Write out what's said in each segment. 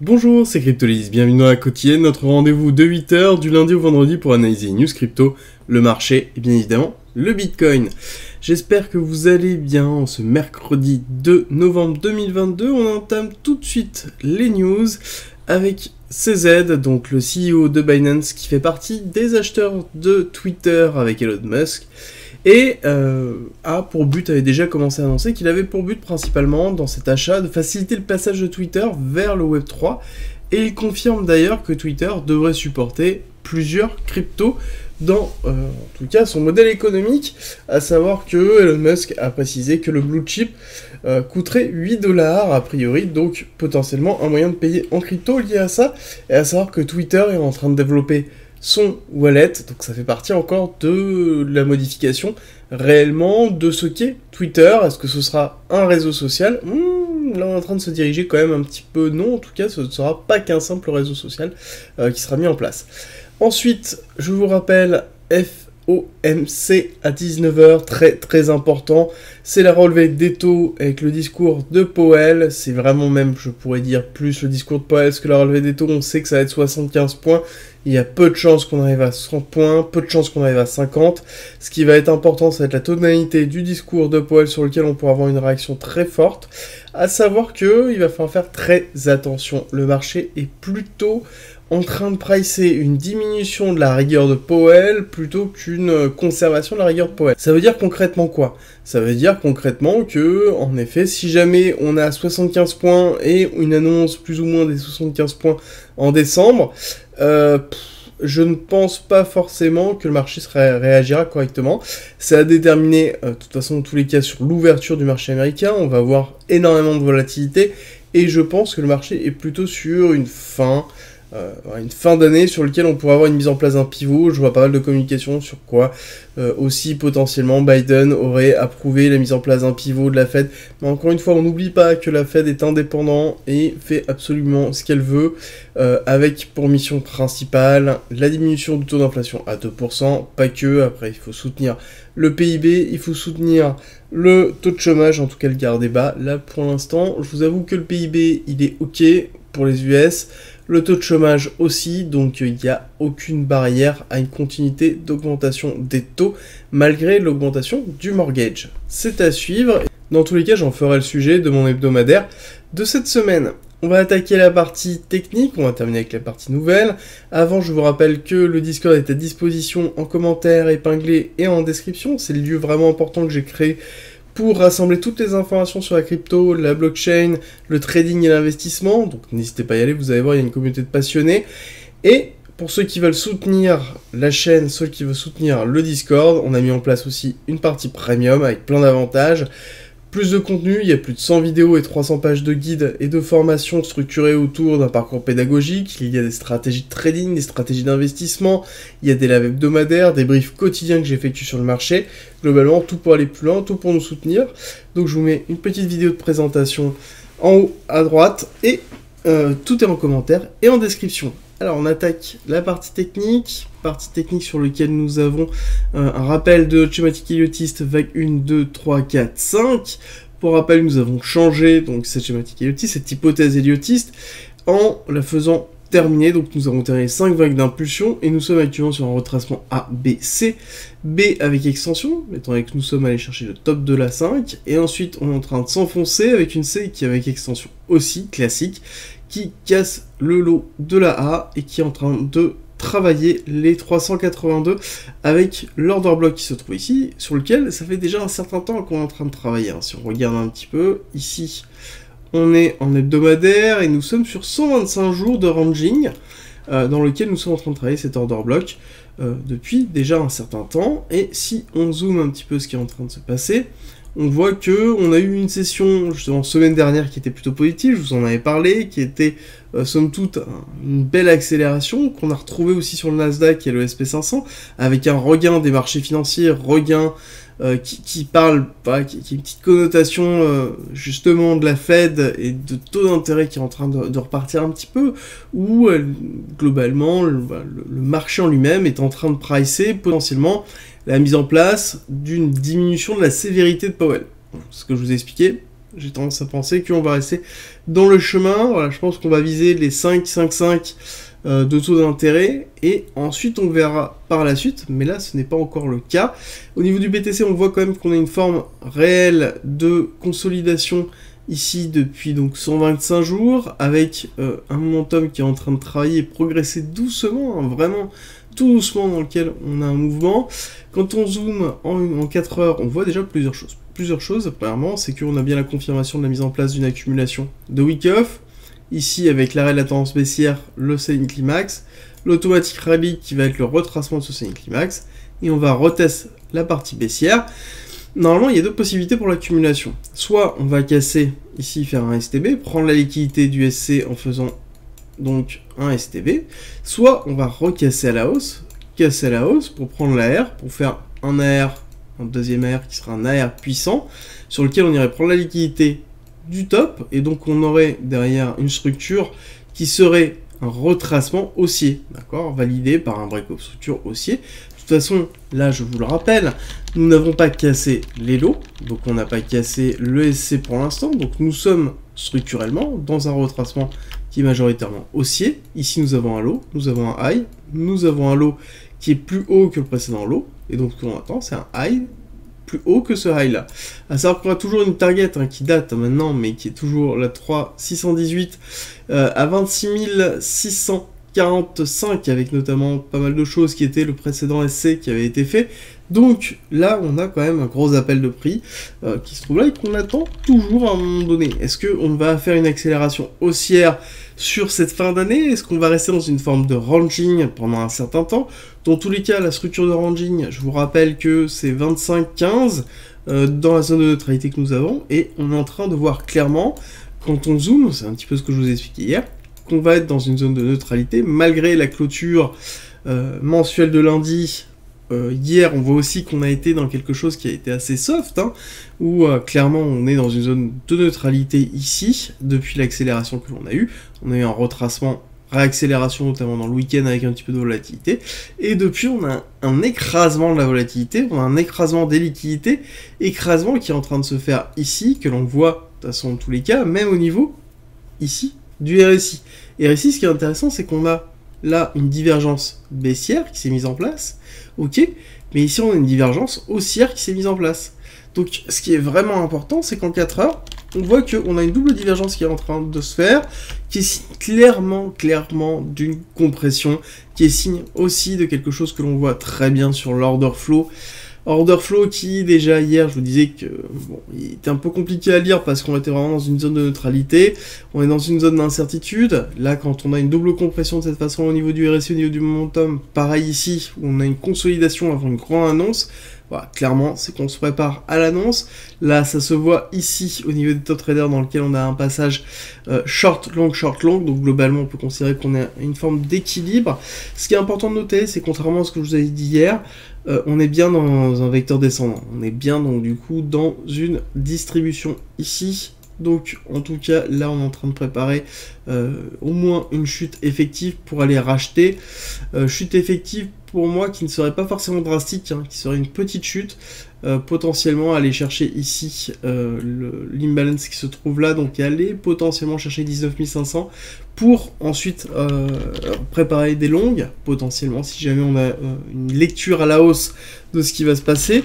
Bonjour, c'est Cryptolis, bienvenue dans la quotidienne, notre rendez-vous de 8 h du lundi au vendredi pour analyser les news crypto, le marché et bien évidemment le Bitcoin. J'espère que vous allez bien ce mercredi 2 novembre 2022, on entame tout de suite les news avec CZ, donc le CEO de Binance qui fait partie des acheteurs de Twitter avec Elon Musk. Et avait déjà commencé à annoncer qu'il avait pour but principalement dans cet achat de faciliter le passage de Twitter vers le Web3. Et il confirme d'ailleurs que Twitter devrait supporter plusieurs cryptos dans, en tout cas, son modèle économique, à savoir que Elon Musk a précisé que le blue chip coûterait 8 $ a priori, donc potentiellement un moyen de payer en crypto lié à ça, et à savoir que Twitter est en train de développer son wallet, donc ça fait partie encore de la modification réellement de ce qu'est Twitter. Est-ce que ce sera un réseau social ? Là on est en train de se diriger quand même un petit peu non, en tout cas ce ne sera pas qu'un simple réseau social qui sera mis en place. Ensuite, je vous rappelle, FOMC à 19 h, très important, c'est la relevée des taux avec le discours de Powell, c'est vraiment même, je pourrais dire, plus le discours de Powell, parce que la relevée des taux, on sait que ça va être 75 points, il y a peu de chances qu'on arrive à 100 points, peu de chances qu'on arrive à 50, ce qui va être important, ça va être la tonalité du discours de Powell sur lequel on pourra avoir une réaction très forte, à savoir qu'il va falloir faire très attention, le marché est plutôt en train de pricer une diminution de la rigueur de Powell plutôt qu'une conservation de la rigueur de Powell. Ça veut dire concrètement quoi ? Ça veut dire concrètement que, en effet, si jamais on a 75 points et une annonce plus ou moins des 75 points en décembre, je ne pense pas forcément que le marché réagira correctement. Ça a déterminé, de toute façon, dans tous les cas, sur l'ouverture du marché américain, on va avoir énormément de volatilité, et je pense que le marché est plutôt sur une fin d'année sur laquelle on pourrait avoir une mise en place d'un pivot. Je vois pas mal de communication sur quoi aussi potentiellement Biden aurait approuvé la mise en place d'un pivot de la Fed. Mais encore une fois, on n'oublie pas que la Fed est indépendante et fait absolument ce qu'elle veut, avec pour mission principale la diminution du taux d'inflation à 2%, pas que, après il faut soutenir le PIB, il faut soutenir le taux de chômage, en tout cas le garder bas. Là pour l'instant, je vous avoue que le PIB il est ok pour les US, le taux de chômage aussi, donc il n'y a aucune barrière à une continuité d'augmentation des taux, malgré l'augmentation du mortgage. C'est à suivre. Dans tous les cas, j'en ferai le sujet de mon hebdomadaire de cette semaine. On va attaquer la partie technique, on va terminer avec la partie nouvelle. Avant, je vous rappelle que le Discord est à disposition en commentaire, épinglé et en description. C'est le lieu vraiment important que j'ai créé pour rassembler toutes les informations sur la crypto, la blockchain, le trading et l'investissement. Donc n'hésitez pas à y aller, vous allez voir, il y a une communauté de passionnés. Et pour ceux qui veulent soutenir la chaîne, ceux qui veulent soutenir le Discord, on a mis en place aussi une partie premium avec plein d'avantages. Plus de contenu, il y a plus de 100 vidéos et 300 pages de guides et de formations structurées autour d'un parcours pédagogique. Il y a des stratégies de trading, des stratégies d'investissement, il y a des lives hebdomadaires, des briefs quotidiens que j'effectue sur le marché. Globalement, tout pour aller plus loin, tout pour nous soutenir. Donc je vous mets une petite vidéo de présentation en haut à droite et tout est en commentaire et en description. Alors on attaque la partie technique sur laquelle nous avons un rappel de schématique héliotiste vague 1, 2, 3, 4, 5. Pour rappel, nous avons changé donc cette schématique héliotiste, cette hypothèse héliotiste, en la faisant terminer. Donc nous avons terminé 5 vagues d'impulsion et nous sommes actuellement sur un retracement A, B, C. B avec extension, étant donné que nous sommes allés chercher le top de la 5. Et ensuite on est en train de s'enfoncer avec une C qui est avec extension aussi, classique, qui casse le lot de la A et qui est en train de travailler les 382 avec l'order block qui se trouve ici, sur lequel ça fait déjà un certain temps qu'on est en train de travailler. Si on regarde un petit peu, ici, on est en hebdomadaire et nous sommes sur 125 jours de ranging dans lequel nous sommes en train de travailler cet order block depuis déjà un certain temps. Et si on zoome un petit peu ce qui est en train de se passer, on voit que on a eu une session justement semaine dernière qui était plutôt positive, je vous en avais parlé, qui était somme toute une belle accélération, qu'on a retrouvé aussi sur le Nasdaq et le SP500, avec un regain des marchés financiers, regain qui parle, qui a une petite connotation justement de la Fed et de taux d'intérêt qui est en train de repartir un petit peu, où globalement le marché en lui-même est en train de pricer potentiellement la mise en place d'une diminution de la sévérité de Powell. Ce que je vous ai expliqué, j'ai tendance à penser qu'on va rester dans le chemin. Voilà, je pense qu'on va viser les 5,55 de taux d'intérêt, et ensuite on verra par la suite, mais là ce n'est pas encore le cas. Au niveau du BTC, on voit quand même qu'on a une forme réelle de consolidation ici depuis donc 125 jours, avec un momentum qui est en train de travailler et progresser doucement, hein, vraiment tout doucement, dans lequel on a un mouvement. Quand on zoome en 4 heures, on voit déjà plusieurs choses. Premièrement, c'est qu'on a bien la confirmation de la mise en place d'une accumulation de week-off. Ici, avec l'arrêt de la tendance baissière, le selling climax, l'automatic rally qui va être le retracement de ce selling climax, et on va retester la partie baissière. Normalement, il y a deux possibilités pour l'accumulation. Soit on va casser ici, faire un STB, prendre la liquidité du SC en faisant donc un STB, soit on va recasser à la hausse, casser à la hausse pour prendre l'AR, pour faire un AR, un deuxième AR qui sera un AR puissant, sur lequel on irait prendre la liquidité du top, et donc on aurait derrière une structure qui serait un retracement haussier, d'accord, validé par un break-up structure haussier. De toute façon, là je vous le rappelle, nous n'avons pas cassé les lots, donc on n'a pas cassé le SC pour l'instant, donc nous sommes structurellement dans un retracement qui est majoritairement haussier. Ici nous avons un low, nous avons un high, nous avons un low qui est plus haut que le précédent low, et donc ce qu'on attend c'est un high plus haut que ce high là. À savoir qu'on a toujours une target qui date maintenant, mais qui est toujours la 3618 à 26 645, avec notamment pas mal de choses qui étaient le précédent SC qui avait été fait. Donc là on a quand même un gros appel de prix qui se trouve là et qu'on attend toujours à un moment donné. Est-ce qu'on va faire une accélération haussière sur cette fin d'année? Est-ce qu'on va rester dans une forme de ranging pendant un certain temps? Dans tous les cas, la structure de ranging, je vous rappelle que c'est 25-15 dans la zone de neutralité que nous avons, et on est en train de voir clairement, quand on zoome, c'est un petit peu ce que je vous ai expliqué hier, qu'on va être dans une zone de neutralité, malgré la clôture mensuelle de lundi. Hier, on voit aussi qu'on a été dans quelque chose qui a été assez soft, où clairement on est dans une zone de neutralité ici, depuis l'accélération que l'on a eue. On a eu un retracement, réaccélération notamment dans le week-end avec un petit peu de volatilité, et depuis on a un écrasement de la volatilité, on a un écrasement des liquidités, écrasement qui est en train de se faire ici, que l'on voit de toute façon dans tous les cas, même au niveau ici du RSI. Et RSI, ce qui est intéressant, c'est qu'on a là une divergence baissière qui s'est mise en place, ok, mais ici on a une divergence haussière qui s'est mise en place. Donc ce qui est vraiment important, c'est qu'en 4 heures, on voit qu'on a une double divergence qui est en train de se faire, qui est signe clairement d'une compression, qui est signe aussi de quelque chose que l'on voit très bien sur l'order flow. Order flow qui, déjà hier, je vous disais que bon, il était un peu compliqué à lire parce qu'on était vraiment dans une zone de neutralité, on est dans une zone d'incertitude. Là, quand on a une double compression de cette façon au niveau du RSI, au niveau du momentum, pareil ici, où on a une consolidation avant une grande annonce, voilà, clairement, c'est qu'on se prépare à l'annonce. Là, ça se voit ici, au niveau des top traders, dans lequel on a un passage short, long, donc globalement, on peut considérer qu'on a une forme d'équilibre. Ce qui est important de noter, c'est contrairement à ce que je vous avais dit hier, on est bien dans un vecteur descendant. On est bien, donc, du coup, dans une distribution ici. Donc, en tout cas, là, on est en train de préparer au moins une chute effective pour aller racheter. Chute effective, pour moi, qui ne serait pas forcément drastique, qui serait une petite chute, potentiellement aller chercher ici l'imbalance qui se trouve là, donc aller potentiellement chercher 19 500 pour ensuite préparer des longues, potentiellement, si jamais on a une lecture à la hausse de ce qui va se passer,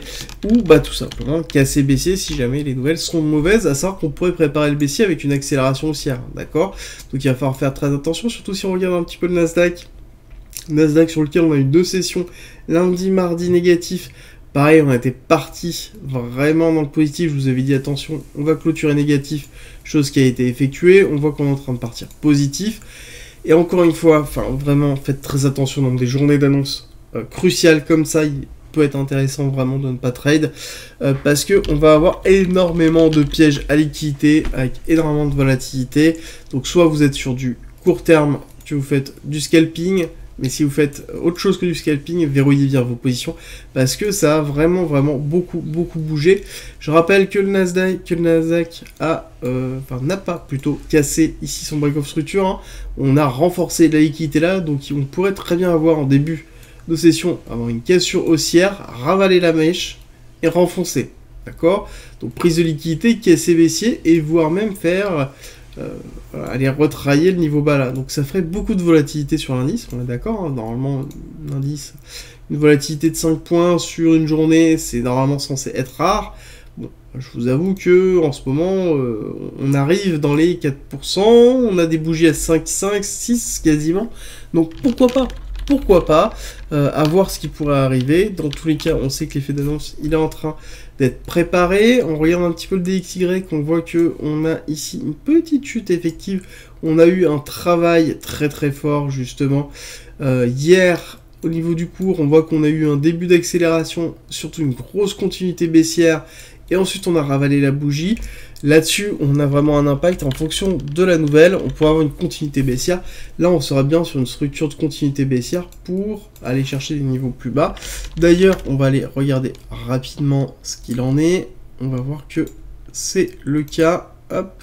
ou bah tout simplement casser baissier si jamais les nouvelles sont mauvaises, à savoir qu'on pourrait préparer le baissier avec une accélération haussière, d'accord? Donc il va falloir faire très attention, surtout si on regarde un petit peu le Nasdaq sur lequel on a eu 2 sessions, lundi, mardi négatif. Pareil, on était parti vraiment dans le positif, je vous avais dit attention, on va clôturer négatif, chose qui a été effectuée, on voit qu'on est en train de partir positif, et encore une fois, enfin vraiment, faites très attention dans des journées d'annonce cruciales comme ça, il peut être intéressant vraiment de ne pas trade, parce qu'on va avoir énormément de pièges à liquidité, avec énormément de volatilité, donc soit vous êtes sur du court terme, que vous faites du scalping, mais si vous faites autre chose que du scalping, verrouillez bien vos positions, parce que ça a vraiment beaucoup bougé. Je rappelle que le Nasdaq n'a pas plutôt cassé ici son break of structure, on a renforcé la liquidité là, donc on pourrait très bien avoir en début de session, avoir une cassure haussière, ravaler la mèche et renfoncer. d'accord? Donc prise de liquidité, casser baissier, et voire même faire... aller retravailler le niveau bas là. Donc ça ferait beaucoup de volatilité sur l'indice, on est d'accord, hein. Normalement l'indice, une volatilité de 5 points sur une journée, c'est normalement censé être rare. Bon, je vous avoue que en ce moment, on arrive dans les 4%, on a des bougies à 5, 6 quasiment, donc pourquoi pas, à voir ce qui pourrait arriver. Dans tous les cas, on sait que l'effet d'annonce, il est en train d'être préparé. On regarde un petit peu le DXY, on voit que on a ici une petite chute effective. On a eu un travail très très fort justement hier au niveau du cours. On voit qu'on a eu un début d'accélération, surtout une grosse continuité baissière, et ensuite on a ravalé la bougie. Là-dessus, on a vraiment un impact en fonction de la nouvelle. On pourrait avoir une continuité baissière. Là, on sera bien sur une structure de continuité baissière pour aller chercher des niveaux plus bas. D'ailleurs, on va aller regarder rapidement ce qu'il en est. On va voir que c'est le cas. Hop.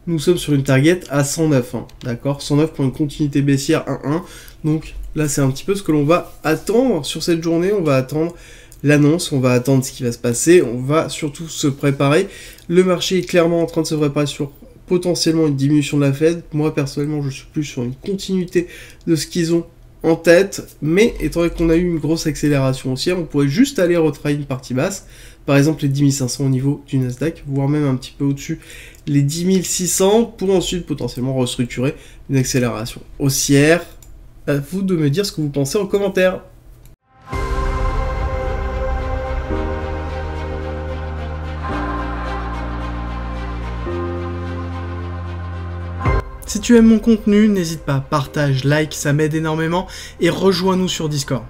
Nous sommes sur une target à 109. Hein, d'accord, 109 pour une continuité baissière 1-1. Donc là, c'est un petit peu ce que l'on va attendre sur cette journée. On va attendre l'annonce, on va attendre ce qui va se passer, on va surtout se préparer. Le marché est clairement en train de se préparer sur potentiellement une diminution de la Fed. Moi, personnellement, je suis plus sur une continuité de ce qu'ils ont en tête, mais étant donné qu'on a eu une grosse accélération haussière, on pourrait juste aller retravailler une partie basse, par exemple les 10 500 au niveau du Nasdaq, voire même un petit peu au-dessus les 10 600, pour ensuite potentiellement restructurer une accélération haussière. À vous de me dire ce que vous pensez en commentaire. Si tu aimes mon contenu, n'hésite pas, partage, like, ça m'aide énormément, et rejoins-nous sur Discord.